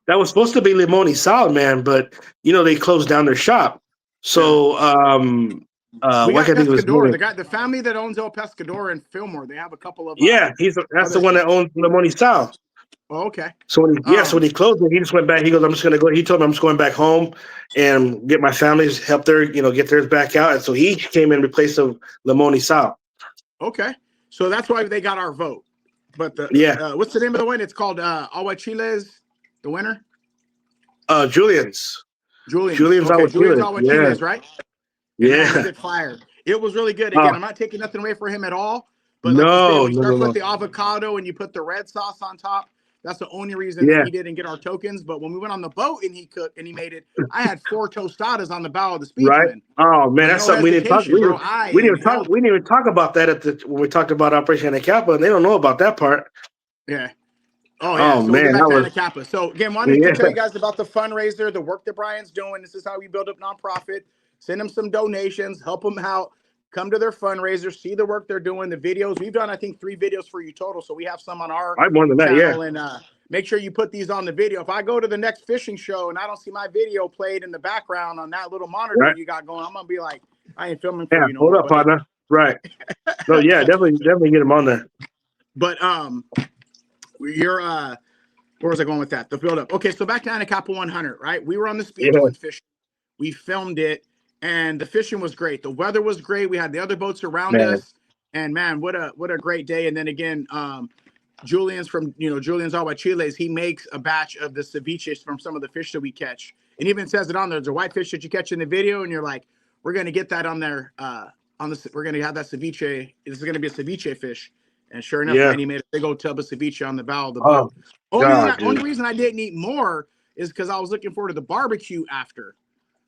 Speaker 3: that was supposed to be Limoni Salad, man, but they closed down their shop.
Speaker 2: yeah.
Speaker 3: So,
Speaker 2: We
Speaker 3: what
Speaker 2: got
Speaker 3: can I think of his
Speaker 2: Pescador,
Speaker 3: name?
Speaker 2: the family that owns El Pescador in Fillmore. They have a couple of
Speaker 3: Yeah, that's the
Speaker 2: other.
Speaker 3: one that owns Limoni Salad.
Speaker 2: Oh, okay.
Speaker 3: So so when
Speaker 2: Um,
Speaker 3: he closed it, he just went back. He goes, I'm just gonna go. He told me I'm just going back home and get my family's help their, get theirs back out. And so he came in place of Limoni Salad.
Speaker 2: okay. So that's why they got our vote. But
Speaker 3: Yeah,
Speaker 2: what's the name of the one? It's called Aguachiles, the winner?
Speaker 3: Julian's.
Speaker 2: Julian's.
Speaker 3: Julian's
Speaker 2: Okay, Julian's
Speaker 3: Aguachiles. Yeah,
Speaker 2: Aguachiles, right? And man, was
Speaker 3: yeah.
Speaker 2: it fire. It was really good.
Speaker 3: Oh,
Speaker 2: Again, I'm not taking nothing away from him at all. But like you said,
Speaker 3: no,
Speaker 2: when you
Speaker 3: no, no,
Speaker 2: start with
Speaker 3: no.
Speaker 2: the avocado and you put the red sauce on top, that's the only reason that
Speaker 3: Yeah,
Speaker 2: we didn't get our tokens. But when we went on the boat and he cooked and he made it, I had 4 tostadas on the bow of the
Speaker 3: right.
Speaker 2: Speedwin
Speaker 3: Oh man,
Speaker 2: with
Speaker 3: that's
Speaker 2: no
Speaker 3: something we didn't talk.
Speaker 2: hesitation, bro. I inhaled.
Speaker 3: We didn't even talk about that when we talked about Operation Anacapa. They don't know about that part.
Speaker 2: Yeah. Oh yeah,
Speaker 3: Oh
Speaker 2: so we'll get
Speaker 3: man,
Speaker 2: back
Speaker 3: that
Speaker 2: to
Speaker 3: was
Speaker 2: Anacapa. So again, wanted to
Speaker 3: yeah,
Speaker 2: tell you guys about the fundraiser, the work that Brian's doing. This is how we build up nonprofit. Send them some donations, help them out. Come to their fundraiser, see the work they're doing, the videos. We've done, I think, 3 videos for you total. So we have some on our
Speaker 3: I more than that. Yeah,
Speaker 2: channel, and make sure you put these on the video. If I go to the next fishing show and I don't see my video played in the background on that little monitor
Speaker 3: right.
Speaker 2: you got going, I'm gonna be like, I ain't filming for
Speaker 3: Yeah,
Speaker 2: you no
Speaker 3: hold
Speaker 2: more,
Speaker 3: up,
Speaker 2: buddy.
Speaker 3: partner. Right. No, yeah, definitely get them on there.
Speaker 2: But you're where was I going with that? The build up. Okay, so back to Anacapa 100, right? We were on the
Speaker 3: Yeah,
Speaker 2: Speedwin fishing. We filmed it, and the fishing was great. The weather was great. We had the other boats around
Speaker 3: man.
Speaker 2: us, and man, what a great day. And then again, Julian's from Julian's Agua Chiles. He makes a batch of the ceviches from some of the fish that we catch, and even says it on there. There's a whitefish that you catch in the video, and you're like, we're gonna get that on there. We're gonna have that ceviche. This is gonna be a ceviche fish. And sure enough,
Speaker 3: Yeah.
Speaker 2: man, he made a big old tub of ceviche on the bow of the
Speaker 3: Oh
Speaker 2: boat. Only
Speaker 3: God,
Speaker 2: reason I didn't eat more is because I was looking forward to the barbecue after.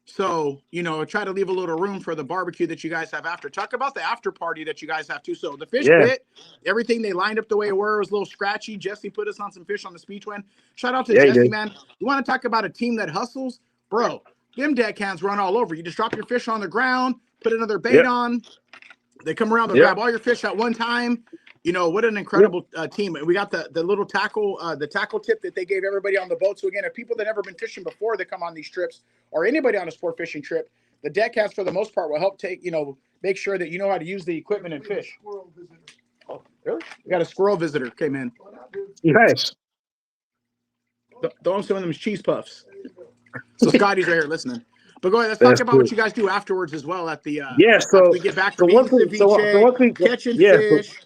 Speaker 2: So, try to leave a little room for the barbecue that you guys have after. Talk about the after party that you guys have too. So the fish
Speaker 3: yeah,
Speaker 2: bit, everything they lined up the way it was a little scratchy. Jesse put us on some fish on the Speedwin. Shout out to
Speaker 3: yeah, he
Speaker 2: Jesse,
Speaker 3: did.
Speaker 2: man. You want to talk about a team that hustles? Bro, them deckhands run all over. You just drop your fish on the ground, put another bait
Speaker 3: Yep,
Speaker 2: on. They come around, they'll
Speaker 3: yep,
Speaker 2: grab all your fish at one time. What an
Speaker 3: yep.
Speaker 2: incredible team. We got the little tackle, the tackle tip that they gave everybody on the boat. So again, if people that never been fishing before that come on these trips, or anybody on a sport fishing trip, the deckhands for the most part will help make sure that you know how to use the equipment and fish. Oh, really? We got a squirrel visitor came in.
Speaker 3: Nice.
Speaker 2: Throw him some of them cheese puffs. So Scotty's right here listening. But go ahead, let's talk
Speaker 3: That's
Speaker 2: about
Speaker 3: good.
Speaker 2: what you guys do afterwards as well at the
Speaker 3: Yeah.
Speaker 2: after
Speaker 3: So
Speaker 2: we get back
Speaker 3: so
Speaker 2: from eating
Speaker 3: once we
Speaker 2: ceviche,
Speaker 3: once we
Speaker 2: catching
Speaker 3: yeah so,
Speaker 2: fish,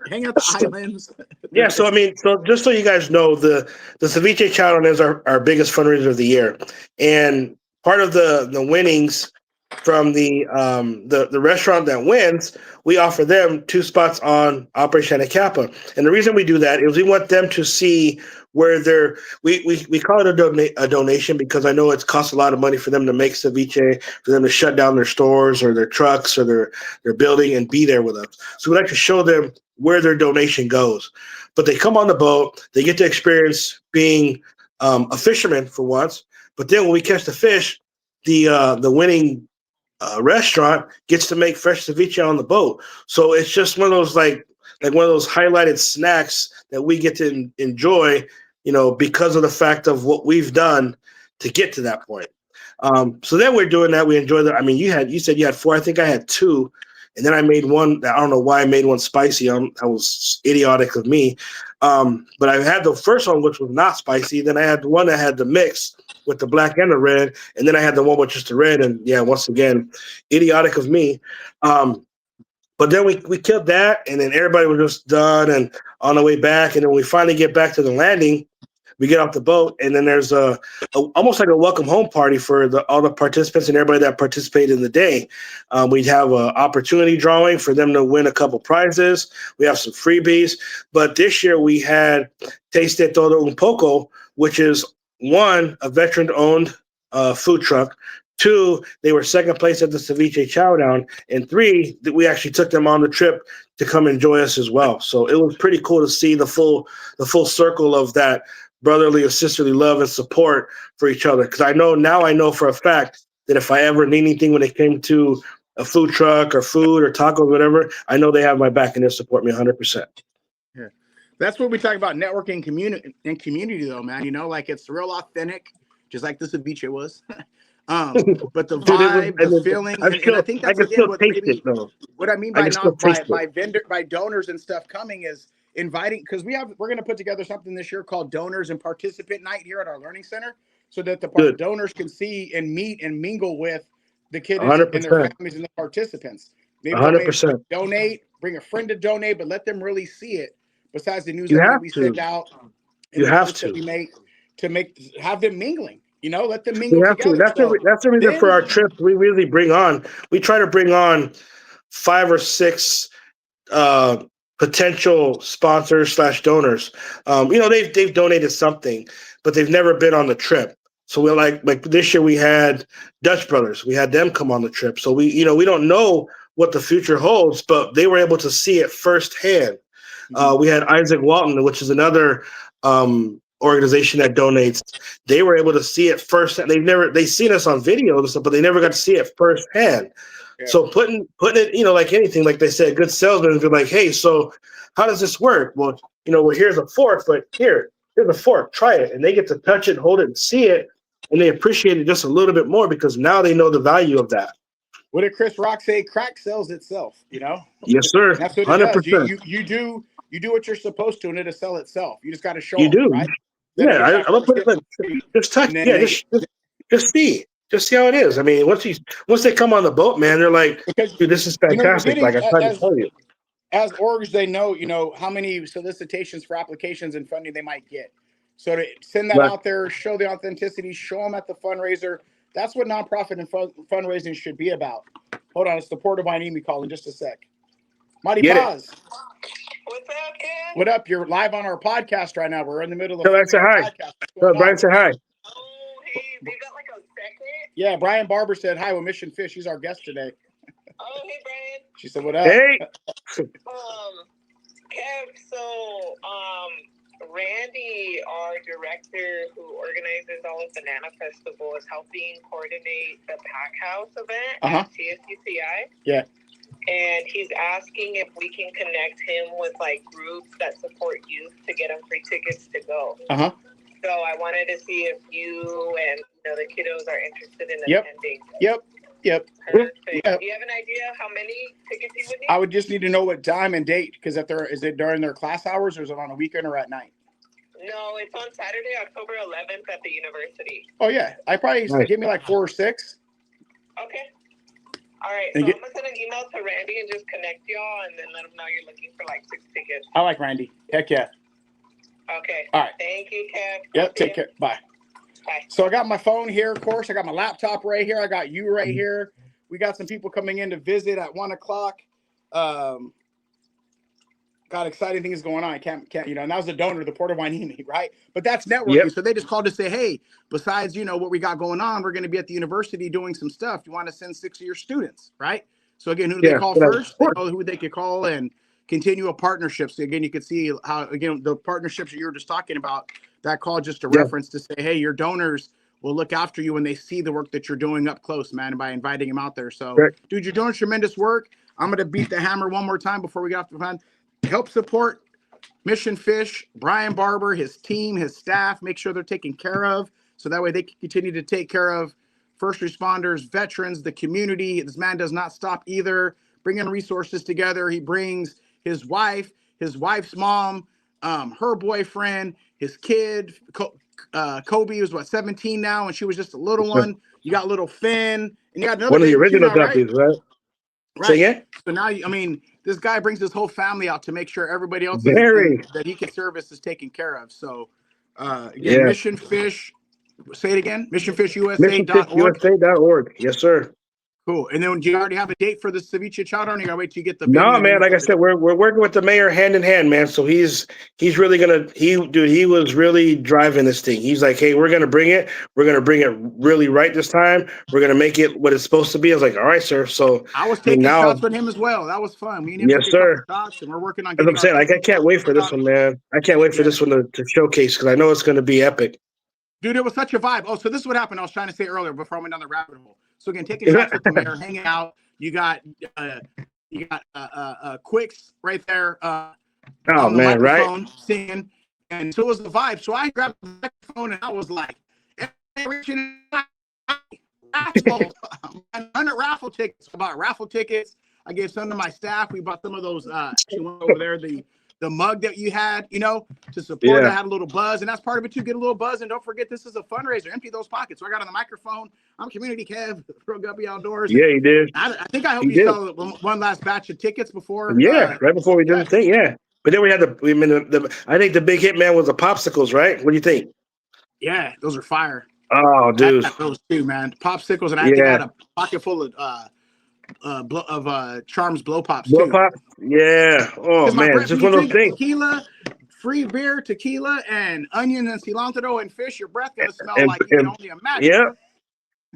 Speaker 2: hanging out the
Speaker 3: so
Speaker 2: islands.
Speaker 3: yeah, so I mean, so just so you guys know, the ceviche challenge is our biggest fundraiser of the year, and part of the winnings from the restaurant that wins, we offer them 2 spots on Operation Anacapa. And the reason we do that is we want them to see where we call it a donation because I know it costs a lot of money for them to make ceviche, for them to shut down their stores or their trucks or their building and be there with us. So we like to show them where their donation goes. But they come on the boat, they get to experience being a fisherman for once. But then when we catch the fish, the winning restaurant gets to make fresh ceviche on the boat. So it's just one of those like one of those highlighted snacks that we get to enjoy, because of the fact of what we've done to get to that point. So then we're doing that. We enjoy that. I mean, you said you had 4. I think I had 2. And then I made one. I don't know why I made one spicy. That was idiotic of me. But I had the first one, which was not spicy. Then I had the one that had the mix with the black and the red. And then I had the one with just the red. And yeah, once again, idiotic of me. But then we killed that. And then everybody was just done and on the way back. And then we finally get back to the landing. We get off the boat, and then there's almost like a welcome home party for all the participants and everybody that participated in the day. We'd have an opportunity drawing for them to win a couple prizes. We have some freebies. But this year we had Taste de Todo Un Poco, which is 1, a veteran-owned food truck. 2, they were second place at the Ceviche Chowdown. And 3, that we actually took them on the trip to come enjoy us as well. So it was pretty cool to see the full circle of that brotherly or sisterly love and support for each other. Because I know for a fact that if I ever need anything when it came to a food truck or food or tacos, whatever, I know they have my back and they'll support me 100%.
Speaker 2: Yeah, that's what we talk about, networking community though, man. Like it's real authentic, just like the ceviche was. But the vibe, the feeling, and I think that's again what I mean by by donors and stuff coming is inviting, because we're going to put together something this year called Donors and Participant Night here at our Learning Center, so that the donors can see and meet and mingle with the kids and their families and the participants. Maybe 100%. Donate, bring a friend to donate, but let them really see it. Besides the newsletter that we send out, and the posts that we make have them mingling. Let them mingle together.
Speaker 3: That's the reason for our trip. We really we try to bring on 5 or 6 potential sponsors / donors. They've donated something, but they've never been on the trip. So we're like this year we had Dutch Brothers. We had them come on the trip. So we don't know what the future holds, but they were able to see it firsthand. We had Isaac Walton, which is another organization that donates. They were able to see it first. They've seen us on video and stuff, but they never got to see it firsthand. Yeah. So putting it, like anything, like they said, good salesmen be like, hey, so how does this work? Well, here's a fork, but here's a fork, try it. And they get to touch it, hold it, and see it, and they appreciate it just a little bit more because now they know the value of that.
Speaker 2: What did Chris Rock say? Crack sells itself,
Speaker 3: Yes, sir.
Speaker 2: That's what it 100%. Does. You do what you're supposed to, and it'll sell itself. You just got to show
Speaker 3: you
Speaker 2: them,
Speaker 3: do.
Speaker 2: Right?
Speaker 3: Yeah, I'm gonna put it like just touch. Yeah, just see. Just see how it is. I mean, once they come on the boat, man, they're like, dude, this is fantastic. Like I tried to tell you.
Speaker 2: As orgs, they know, how many solicitations for applications and funding they might get. So to send that out there, show the authenticity, show them at the fundraiser. That's what nonprofit and fundraising should be about. Hold on, it's the Port of Miami call in just a sec. Mighty Paz.
Speaker 4: What's up, kid?
Speaker 2: What up? You're live on our podcast right now. We're in the middle of
Speaker 3: Brian, say hi. Brian, say hi.
Speaker 4: Oh, hey, you got like a second?
Speaker 2: Yeah, Brian Barber said hi with Mission Fish. He's our guest today.
Speaker 4: Oh, hey, Brian.
Speaker 2: She said, what up?
Speaker 3: Hey.
Speaker 4: Kev, so, Randy, our director who organizes all of Banana Festival, is helping coordinate the Pack House event at TSUCI.
Speaker 2: Yeah.
Speaker 4: And he's asking if we can connect him with like groups that support youth to get him free tickets to go. So I wanted to see if you and the kiddos are interested in attending.
Speaker 2: Yep.
Speaker 4: Perfect. Do you have an idea how many tickets you would need?
Speaker 2: I would just need to know what time and date, because is it during their class hours or is it on a weekend or at night?
Speaker 4: No, it's on Saturday, October 11th at the university.
Speaker 2: Oh yeah, I probably give me like 4 or 6.
Speaker 4: Okay. All right, so I'm going to send an email to Randy and just connect y'all and then let him know you're looking for like 6 tickets.
Speaker 2: I like Randy. Heck yeah.
Speaker 4: Okay.
Speaker 2: All right.
Speaker 4: Thank you, Kev.
Speaker 2: Yep, take care. Bye.
Speaker 4: Bye.
Speaker 2: So I got my phone here, of course. I got my laptop right here. I got you right here. We got some people coming in to visit at 1:00. Got exciting things going on. I can't, and that was the donor, the Port of Hueneme, right? But that's networking.
Speaker 3: Yep.
Speaker 2: So they just called to say, hey, besides, what we got going on, we're going to be at the university doing some stuff. You want to send 6 of your students, right? So again, who do they call first? They know who they could call and continue a partnership. So again, you could see how, again, the partnerships that you were just talking about, that call just a reference to say, hey, your donors will look after you when they see the work that you're doing up close, man, by inviting them out there. So, dude, you're doing tremendous work. I'm going to beat the hammer one more time before we get off the phone. Help support Mission Fish, Brian Barber, his team, his staff, make sure they're taken care of so that way they can continue to take care of first responders, veterans, the community. This man does not stop either, bringing resources together. He brings his wife, his wife's mom, her boyfriend, his kid. Kobe was 17 now, and she was just a little one. You got little Finn, and you got another
Speaker 3: one of the
Speaker 2: baby
Speaker 3: original
Speaker 2: too now,
Speaker 3: guppies, right?
Speaker 2: Right. Yeah. So now, this guy brings his whole family out to make sure everybody else that he can service is taken care of. So, again, Mission Fish, say it again, missionfishusa.org.
Speaker 3: missionfishusa.org. Yes, sir.
Speaker 2: Cool. And then do you already have a date for the ceviche chowder, or you gotta wait till you get the
Speaker 3: No, man. Like I said, we're working with the mayor hand in hand, man. So he's really gonna he was really driving this thing. He's like, hey, we're gonna bring it. We're gonna bring it really right this time. We're gonna make it what it's supposed to be. I was like, all right, sir. So
Speaker 2: I was taking shots with him as well. That was fun. Me and him took shots, and we're working on.
Speaker 3: As I'm saying, I can't wait for this one, man. I can't wait for this one to showcase because I know it's gonna be epic.
Speaker 2: Dude, it was such a vibe. Oh, so this is what happened. I was trying to say earlier before I went down the rabbit hole. So again, taking shots with the mayor, hanging out. You got Quicks right there on the microphone singing, and so it was the vibe. So I grabbed the microphone and I was like, hey, raffle, 100 raffle tickets. I bought raffle tickets. I gave some to my staff. We bought some of those. Actually went over there. The mug that you had, to support. I had a little buzz, and that's part of it too. Get a little buzz, and don't forget this is a fundraiser. Empty those pockets. So I got on the microphone. I'm Community Kev, Pro Guppy Outdoors.
Speaker 3: Yeah, you did.
Speaker 2: I think I hope you saw one last batch of tickets before.
Speaker 3: Yeah, right before we did the thing. Yeah, but then we had I think the big hit man was the popsicles, right? What do you think?
Speaker 2: Yeah, those are fire.
Speaker 3: Oh, dude,
Speaker 2: those two, man, popsicles, and I think I had a pocket full of Charms blow pops too.
Speaker 3: Yeah. Oh man, just one of those things.
Speaker 2: Tequila, free beer, tequila, and onion and cilantro and fish. Your breath gonna smell like you can only imagine.
Speaker 3: Yeah.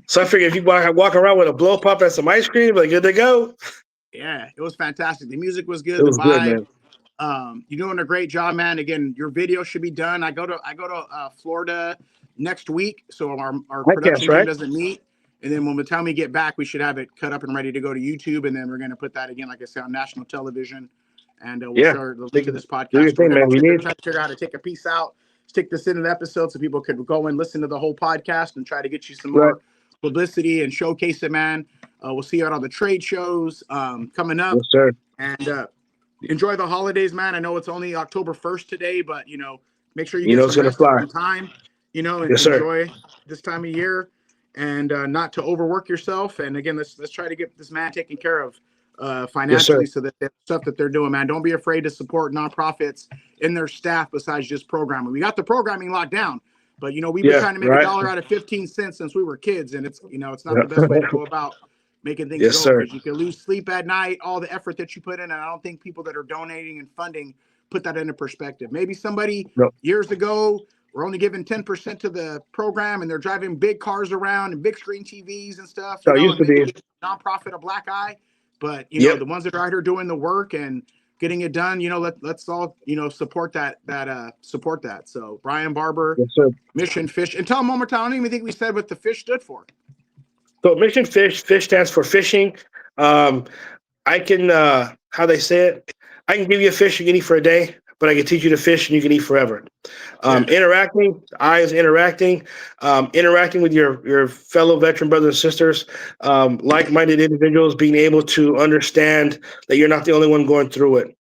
Speaker 3: So I figured if you walk around with a blow pop and some ice cream, like good to go.
Speaker 2: Yeah, it was fantastic. The music was good.
Speaker 3: It was
Speaker 2: the vibe.
Speaker 3: Good, man.
Speaker 2: You're doing a great job, man. Again, your video should be done. I go to Florida next week, so our production team doesn't meet. And then when the time we get back, we should have it cut up and ready to go to YouTube. And then we're going to put that again, like I said, on national television. And we'll share the link to this podcast. We're trying to figure out how to take a piece out, stick this in an episode so people could go and listen to the whole podcast and try to get you some more publicity and showcase it, man. We'll see you out on the trade shows coming up.
Speaker 3: Yes, sir.
Speaker 2: And enjoy the holidays, man. I know it's only October 1st today, but, make sure you get some time, and enjoy this time of year. And not to overwork yourself. And again, let's try to get this man taken care of financially, so that the stuff that they're doing, man. Don't be afraid to support nonprofits in their staff besides just programming. We got the programming locked down, but we've been trying to make $1 out of 15 cents since we were kids, and it's it's not the best way to go about making things go, because you can lose sleep at night, all the effort that you put in, and I don't think people that are donating and funding put that into perspective. Maybe somebody years ago, we're only giving 10% to the program, and they're driving big cars around and big screen TVs and stuff.
Speaker 3: It used to be
Speaker 2: nonprofit, a black eye, but the ones that are out here doing the work and getting it done, let's all support that. So Brian Barber, Mission Fish, and tell them one more time. I don't even think we said what the fish stood for.
Speaker 3: So Mission Fish stands for fishing. I can how they say it. I can give you a fish you can eat for a day, but I can teach you to fish and you can eat forever. Interacting with your fellow veteran brothers and sisters, like-minded individuals, being able to understand that you're not the only one going through it.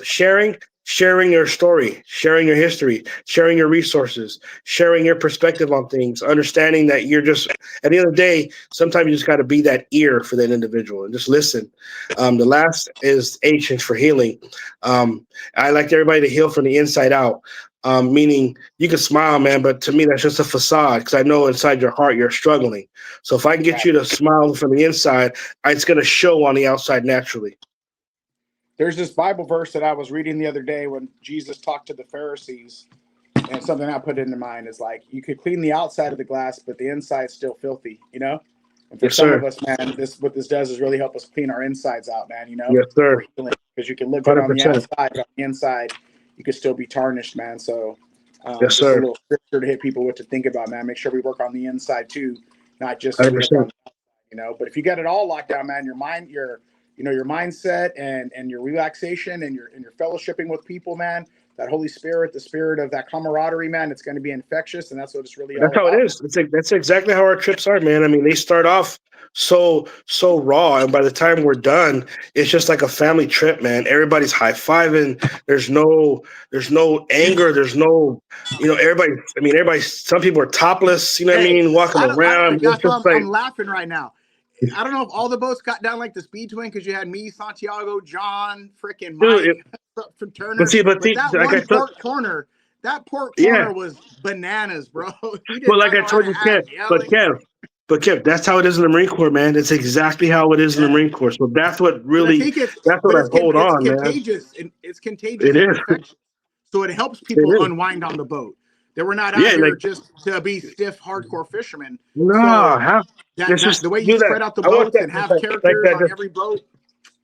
Speaker 3: Sharing, sharing your story, sharing your history, sharing your resources, sharing your perspective on things, understanding that you're just, at the end of the day, sometimes you just got to be that ear for that individual and just listen. The last is H is for healing. I like everybody to heal from the inside out. Meaning you can smile, man, but to me, that's just a facade because I know inside your heart you're struggling. So if I can get you to smile from the inside, it's going to show on the outside naturally.
Speaker 2: There's this Bible verse that I was reading the other day when Jesus talked to the Pharisees, and something I put into mind is like, you could clean the outside of the glass, but the inside's still filthy, you know? And for some of us, man, what this does is really help us clean our insides out, man, you know?
Speaker 3: Yes, sir.
Speaker 2: Because you can look good on the outside, but on the inside, you could still be tarnished, man. So
Speaker 3: yes,
Speaker 2: just
Speaker 3: sir.
Speaker 2: a little scripture to hit people with to think about, man. Make sure we work on the inside too, not just
Speaker 3: 100%.
Speaker 2: on the outside, you know? But if you get it all locked down, man, your mind, your mindset and your relaxation and your fellowshipping with people, man, that Holy Spirit, the spirit of that camaraderie, man, it's going to be infectious. And that's what it's really all about.
Speaker 3: That's how it is. That's exactly how our trips are, man. I mean, they start off so raw, and by the time we're done, it's just like a family trip, man. Everybody's high-fiving. There's no anger. There's no, everybody, some people are topless, you know what I mean, walking around.
Speaker 2: I'm laughing right now. I don't know if all the boats got down like the Speed Twin because you had me, Santiago, John, freaking Mike, Turner. But that port corner was bananas, bro.
Speaker 3: Well, like I told you, Kev, that's how it is in the Marine Corps, man. It's exactly how it is in the Marine Corps. So that's what really, I hold on, man.
Speaker 2: It's contagious.
Speaker 3: It is.
Speaker 2: So it helps people unwind on the boat. They were not out here just to be stiff, hardcore fishermen.
Speaker 3: No,
Speaker 2: the way you spread out the boats and have characters on every boat.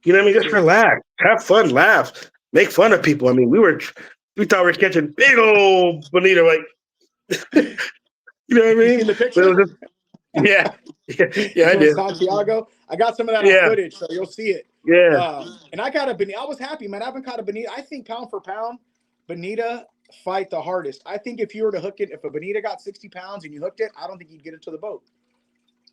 Speaker 3: You know what I mean? Just relax, have fun, laugh, make fun of people. I mean, we thought we were catching big old bonito, like, you know what I mean?
Speaker 2: You seen the picture?
Speaker 3: Yeah, I did.
Speaker 2: Santiago, I got some of that on footage, so you'll see it.
Speaker 3: Yeah.
Speaker 2: And I got a bonita. I was happy, man. I haven't caught a bonita. I think pound for pound, bonita fight the hardest. I think if you were to hook it, if a bonita got 60 pounds and you hooked it, I don't think you'd get it to the boat.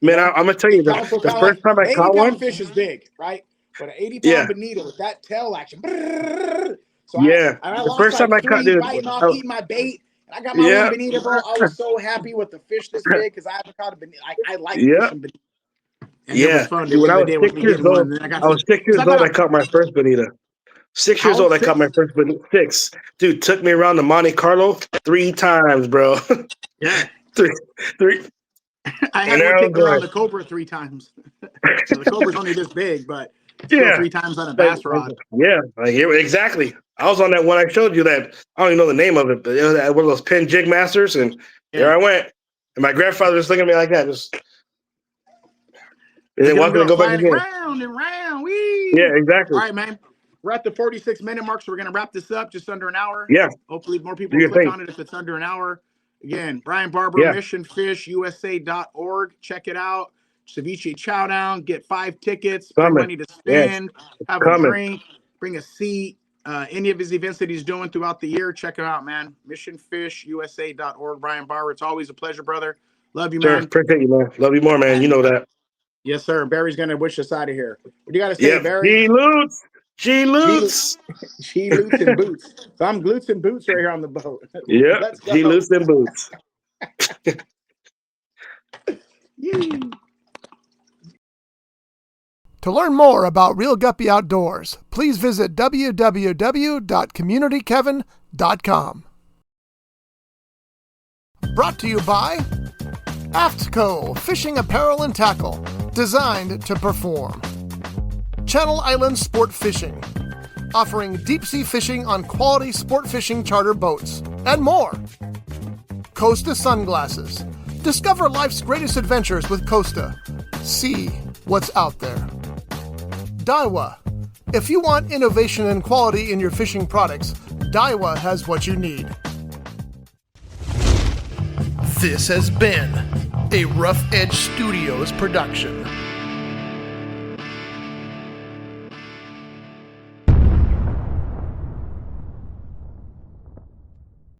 Speaker 3: Man, I'm gonna tell you, the first time I caught one,
Speaker 2: fish is big, right? But an 80-pound bonita with that tail action. So
Speaker 3: the first time I caught, dude,
Speaker 2: eating my bait, and I got my one bonita, bro. I was so happy with the fish this big because I haven't caught a bonita. I like fishing bonita. And it was fun.
Speaker 3: Dude, when I was 6 years old, I caught my first bonita. 6 years old, I caught my first bonita. 6. Dude, took me around to Monte Carlo 3 times, bro.
Speaker 2: Yeah.
Speaker 3: Three.
Speaker 2: I had to take around the Cobra 3 times. So the Cobra's only this big, but still 3 times on a bass rod.
Speaker 3: Yeah, exactly. I was on that one I showed you that, I don't even know the name of it, but it was one of those pin jig masters, and there I went. And my grandfather was looking at me like that, just... And then walking to go back again.
Speaker 2: Round and round. Wee.
Speaker 3: Yeah, exactly.
Speaker 2: All right, man. We're at the 46-minute mark, so we're going to wrap this up just under an hour.
Speaker 3: Yeah.
Speaker 2: Hopefully more people will click on it if it's under an hour. Again, Brian Barber, missionfishusa.org. Check it out. Ceviche Chowdown. Get 5 tickets. Bring money to spend. Have a drink. Bring a seat. Any of his events that he's doing throughout the year, check it out, man. Missionfishusa.org. Brian Barber. It's always a pleasure, brother. Love you, man.
Speaker 3: Appreciate you, man. Love you more, man. You know that.
Speaker 2: Yes, sir. Barry's going to wish us out of here. What do you got to say, Barry?
Speaker 3: G Lutz
Speaker 2: and Boots. So I'm Glutes and Boots right here on the boat.
Speaker 3: Yeah, G Lutz and Boots.
Speaker 1: To learn more about Real Guppy Outdoors, please visit www.communitykevin.com. Brought to you by AftCo Fishing Apparel and Tackle, designed to perform. Channel Island Sport Fishing, offering deep-sea fishing on quality sport fishing charter boats, and more. Costa Sunglasses. Discover life's greatest adventures with Costa. See what's out there. Daiwa. If you want innovation and quality in your fishing products, Daiwa has what you need. This has been a Rough Edge Studios production.